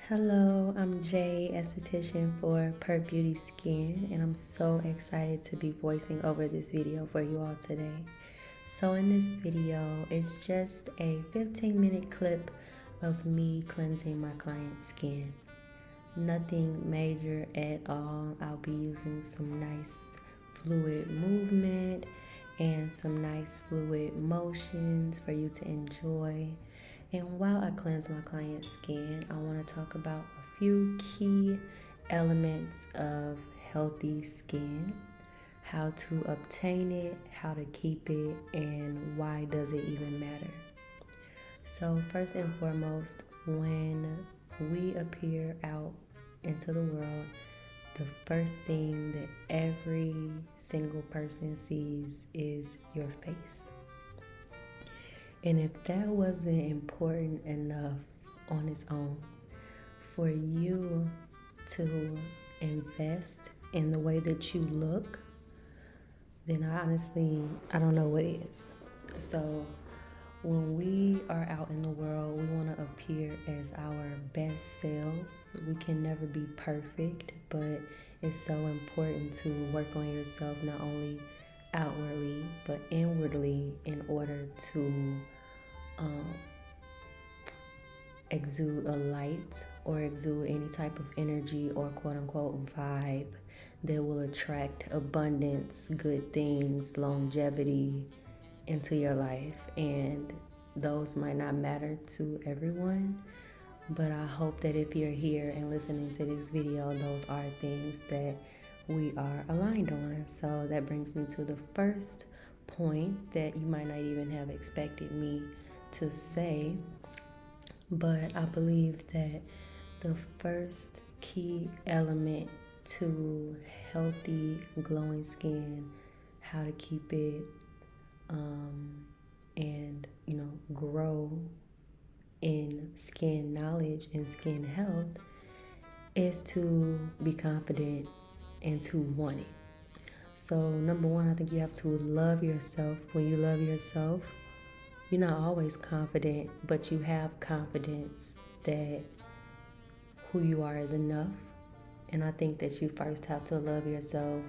Hello, I'm Jay, esthetician for Purp Skin, and I'm so excited to be voicing over this video for you all today. So in this video, it's just a 15-minute clip of me cleansing my client's skin. Nothing major at all. I'll be using some nice fluid movement and some nice fluid motions for you to enjoy. And while I cleanse my client's skin, I want to talk about a few key elements of healthy skin, how to obtain it, how to keep it, and why does it even matter. So first and foremost, when we appear out into the world, the first thing that every single person sees is your face. And if that wasn't important enough on its own for you to invest in the way that you look, then I don't know what is. So when we are out in the world, we want to appear as our best selves. We can never be perfect, but it's so important to work on yourself not only outwardly but inwardly in order to exude a light or exude any type of energy or quote unquote vibe that will attract abundance, good things, longevity into your life. And those might not matter to everyone, but I hope that if you're here and listening to this video, those are things that we are aligned on. So that brings me to the first point that you might not even have expected me to say, but I believe that the first key element to healthy glowing skin, how to keep it and grow in skin knowledge and skin health is to be confident and to want it. So number one, I think you have to love yourself. When you love yourself, you're not always confident, but you have confidence that who you are is enough. And I think that you first have to love yourself,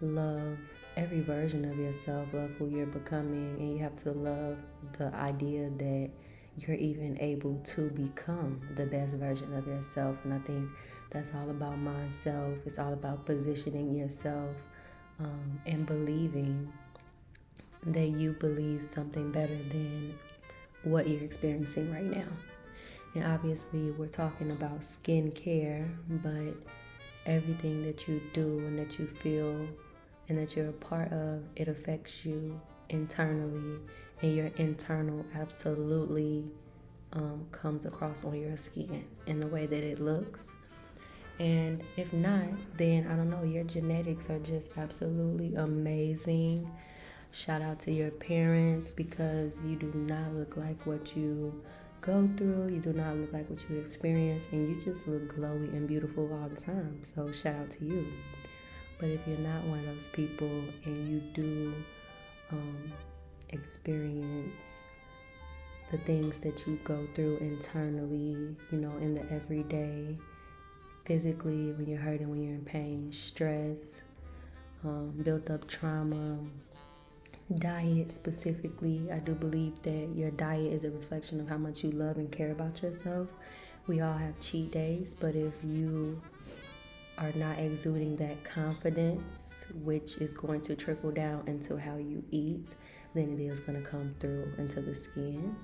love every version of yourself, love who you're becoming, and you have to love the idea that you're even able to become the best version of yourself. And I think that's all about mindself. It's all about positioning yourself and believing that you believe something better than what you're experiencing right now. And obviously we're talking about skincare, but everything that you do and that you feel and that you're a part of, it affects you internally, and your internal absolutely comes across on your skin in the way that it looks. And if not, then I don't know, your genetics are just absolutely amazing. Shout out to your parents, because you do not look like what you go through. You do not look like what you experience, and you just look glowy and beautiful all the time. So shout out to you. But if you're not one of those people and you do experience the things that you go through internally, in the everyday, physically, when you're hurting, when you're in pain, stress, built up trauma, diet specifically, I do believe that your diet is a reflection of how much you love and care about yourself. We all have cheat days, but if you are not exuding that confidence, which is going to trickle down into how you eat, then it is going to come through into the skin.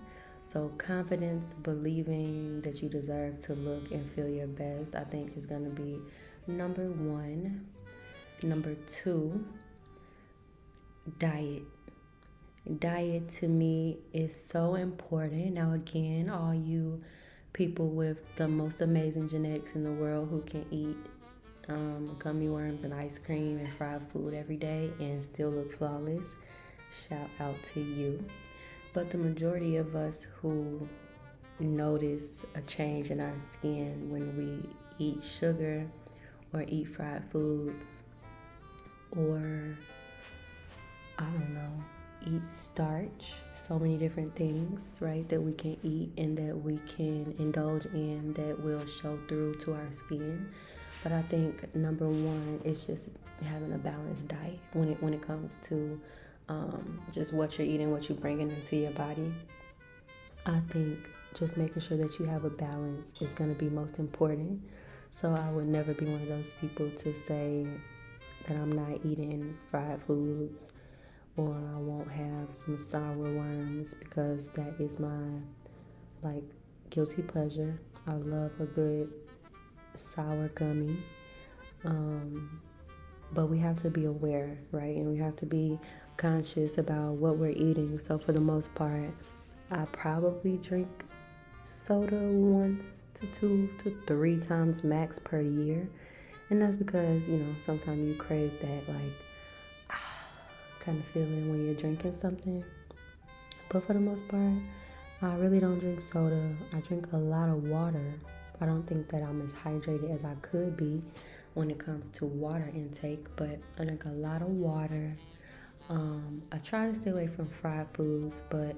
So confidence, believing that you deserve to look and feel your best, I think is going to be number one. Number two, diet. Diet to me is so important. Now again, all you people with the most amazing genetics in the world who can eat gummy worms and ice cream and fried food every day and still look flawless, shout out to you. But the majority of us who notice a change in our skin when we eat sugar or eat fried foods, or I don't know, eat starch, so many different things, right, that we can eat and that we can indulge in that will show through to our skin. But I think number one is just having a balanced diet when it comes to just what you're eating, what you're bringing into your body. I think just making sure that you have a balance is going to be most important. So I would never be one of those people to say that I'm not eating fried foods or I won't have some sour worms because that is my like guilty pleasure. I love a good sour gummy. Um, but we have to be aware, right? And we have to be conscious about what we're eating. So for the most part, I probably drink soda once to 2 to 3 times max per year. And that's because, sometimes you crave that kind of feeling when you're drinking something. But for the most part, I really don't drink soda. I drink a lot of water. I don't think that I'm as hydrated as I could be when it comes to water intake, but I drink a lot of water. I try to stay away from fried foods, but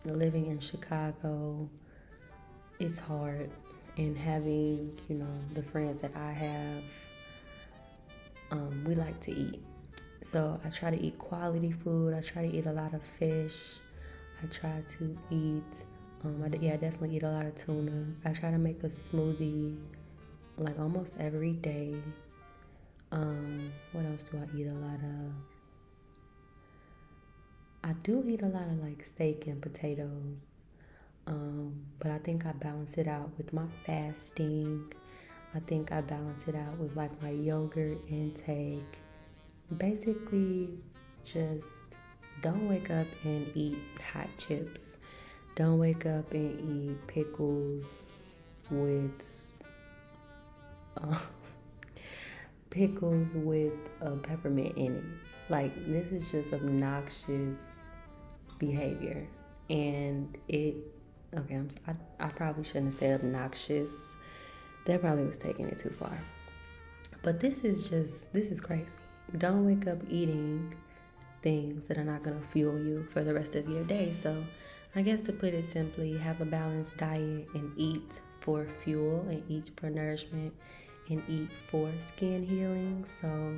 living in Chicago, it's hard. And having, the friends that I have, we like to eat. So I try to eat quality food. I try to eat a lot of fish. I try to eat, I definitely eat a lot of tuna. I try to make a smoothie like almost every day. What else do I eat a lot of? I do eat a lot of like steak and potatoes. But I think I balance it out with my fasting. I think I balance it out with like my yogurt intake. Basically, just don't wake up and eat hot chips. Don't wake up and eat pickles with uh, pickles with peppermint in it. Like this is just obnoxious behavior, and I probably shouldn't have said obnoxious. That probably was taking it too far. But this is crazy. Don't wake up eating things that are not going to fuel you for the rest of your day. So I guess to put it simply, have a balanced diet and eat for fuel and eat for nourishment and eat for skin healing. So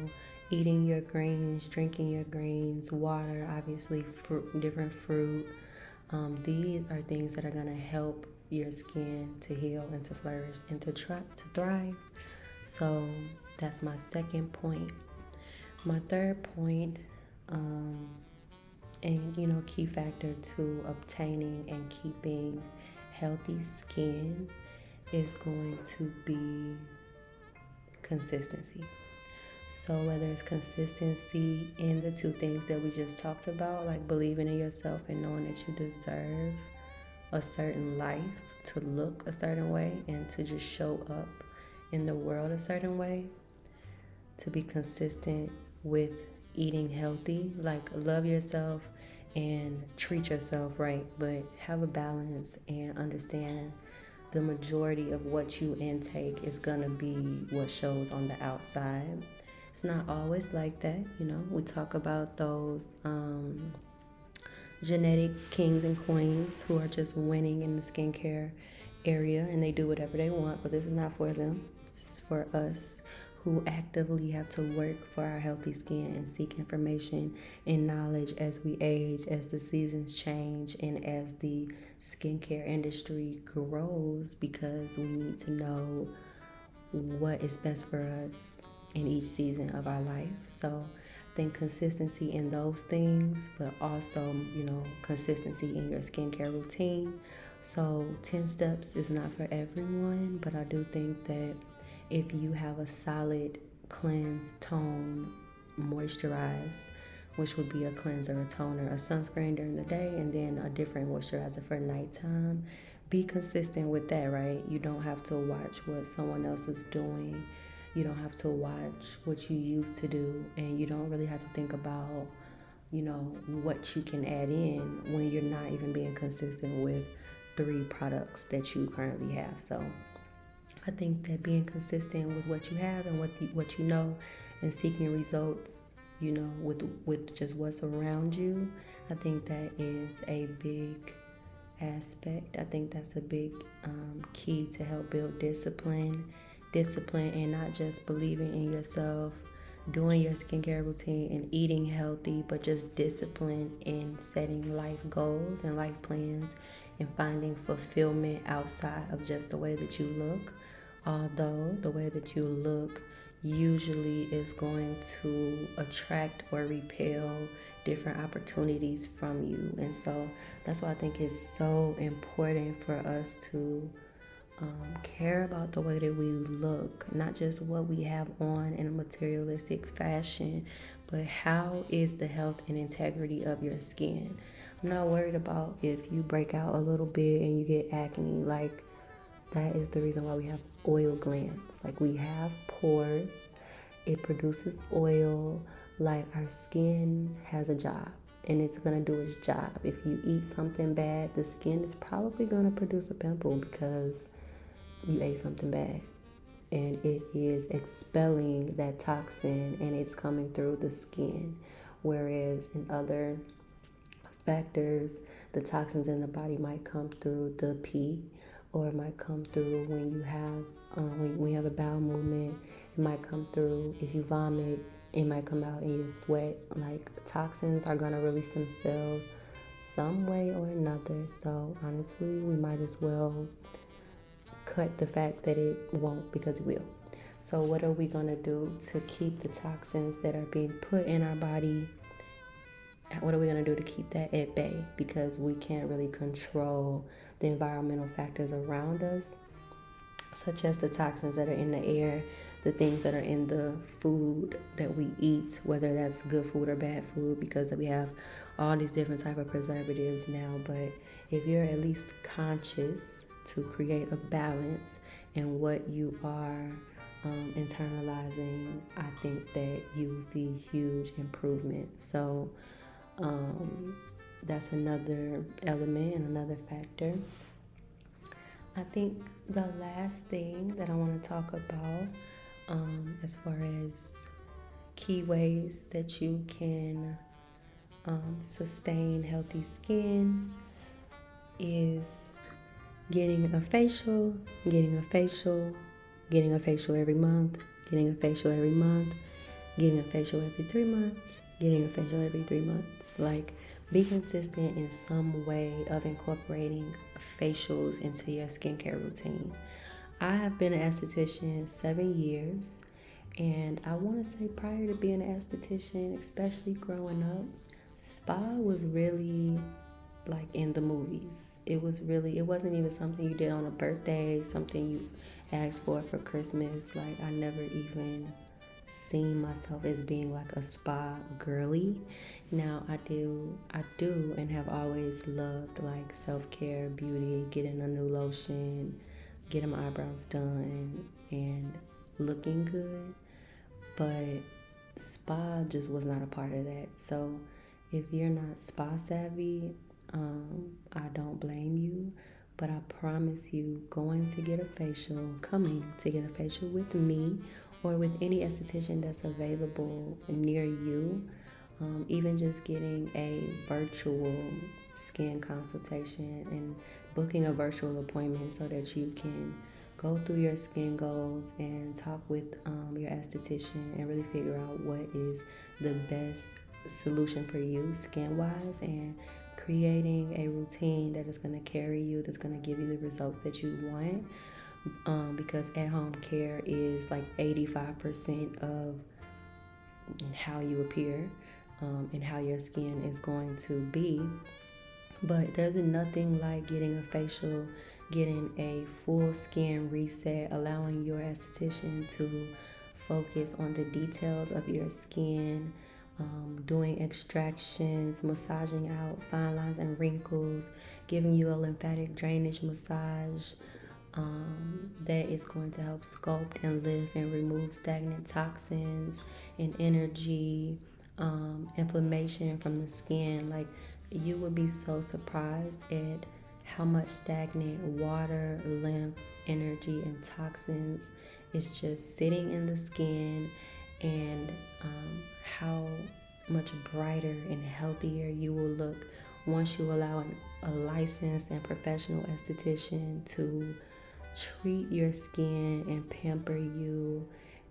eating your greens, drinking your greens, water, obviously fruit, different fruit. These are things that are going to help your skin to heal and to flourish and to thrive. So that's my second point. My third point, and key factor to obtaining and keeping healthy skin is going to be consistency. So whether it's consistency in the two things that we just talked about, like believing in yourself and knowing that you deserve a certain life, to look a certain way and to just show up in the world a certain way, to be consistent with eating healthy, like love yourself and treat yourself right, but have a balance and understand the majority of what you intake is gonna be what shows on the outside. It's not always like that, we talk about those genetic kings and queens who are just winning in the skincare area and they do whatever they want, but this is not for them. This is for us who actively have to work for our healthy skin and seek information and knowledge as we age, as the seasons change, and as the skincare industry grows, because we need to know what is best for us in each season of our life. So I think consistency in those things, but also, consistency in your skincare routine. So 10 steps is not for everyone, but I do think that if you have a solid cleanse, tone, moisturize, which would be a cleanser, a toner, a sunscreen during the day, and then a different moisturizer for nighttime, be consistent with that, right? You don't have to watch what someone else is doing. You don't have to watch what you used to do, and you don't really have to think about, what you can add in when you're not even being consistent with 3 products that you currently have. So I think that being consistent with what you have and what you know and seeking results, with just what's around you. I think that is a big aspect. I think that's a big key to help build discipline, and not just believing in yourself, doing your skincare routine and eating healthy, but just discipline in setting life goals and life plans and finding fulfillment outside of just the way that you look. Although the way that you look usually is going to attract or repel different opportunities from you. And so that's why I think it's so important for us to care about the way that we look, not just what we have on in a materialistic fashion, but how is the health and integrity of your skin. I'm not worried about if you break out a little bit and you get acne. Like, that is the reason why we have oil glands. Like, we have pores, it produces oil. Like, our skin has a job and it's gonna do its job. If you eat something bad, the skin is probably gonna produce a pimple because you ate something bad, and it is expelling that toxin and it's coming through the skin. Whereas in other factors, the toxins in the body might come through the pee, or it might come through when you have when you have a bowel movement. It might come through if you vomit. It might come out in your sweat. Like, toxins are gonna release themselves some way or another. So honestly, we might as well cut the fact that it won't, because it will. So what are we gonna do to keep the toxins that are being put in our body? What are we going to do to keep that at bay? Because we can't really control the environmental factors around us, such as the toxins that are in the air, the things that are in the food that we eat, whether that's good food or bad food, because we have all these different type of preservatives now. But if you're at least conscious to create a balance in what you are internalizing, I think that you will see huge improvement. So that's another element and another factor. I think the last thing that I want to talk about, as far as key ways that you can sustain healthy skin, is getting a facial, getting a facial, getting a facial every month, getting a facial every month, getting a facial every 3 months, getting a facial every 3 months. Like, be consistent in some way of incorporating facials into your skincare routine. I have been an esthetician 7 years, and I want to say prior to being an esthetician, especially growing up, spa was really like in the movies. It wasn't even something you did on a birthday, something you asked for Christmas. Like, I never even seen myself as being like a spa girly. Now I do and have always loved like self-care, beauty, getting a new lotion, getting my eyebrows done and looking good. But spa just was not a part of that. So if you're not spa savvy, I don't blame you. But I promise you, coming to get a facial with me or with any esthetician that's available near you, even just getting a virtual skin consultation and booking a virtual appointment so that you can go through your skin goals and talk with your esthetician and really figure out what is the best solution for you skin wise, and creating a routine that is going to carry you, that's going to give you the results that you want. Because at-home care is like 85% of how you appear, and how your skin is going to be. But there's nothing like getting a facial, getting a full skin reset, allowing your esthetician to focus on the details of your skin, doing extractions, massaging out fine lines and wrinkles, giving you a lymphatic drainage massage that is going to help sculpt and lift and remove stagnant toxins and energy, inflammation from the skin. Like, you would be so surprised at how much stagnant water, lymph, energy, and toxins is just sitting in the skin. and how much brighter and healthier you will look once you allow a licensed and professional esthetician to treat your skin and pamper you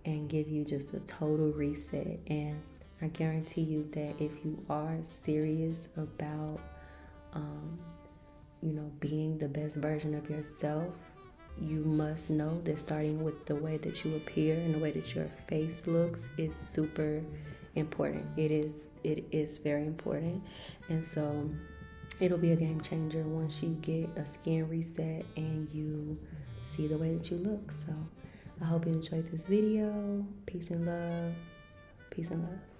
and give you just a total reset. And I guarantee you that if you are serious about being the best version of yourself, you must know that starting with the way that you appear and the way that your face looks is super important. It is very important. And so it'll be a game changer once you get a skin reset and you see the way that you look. So I hope you enjoyed this video. Peace and love. Peace and love.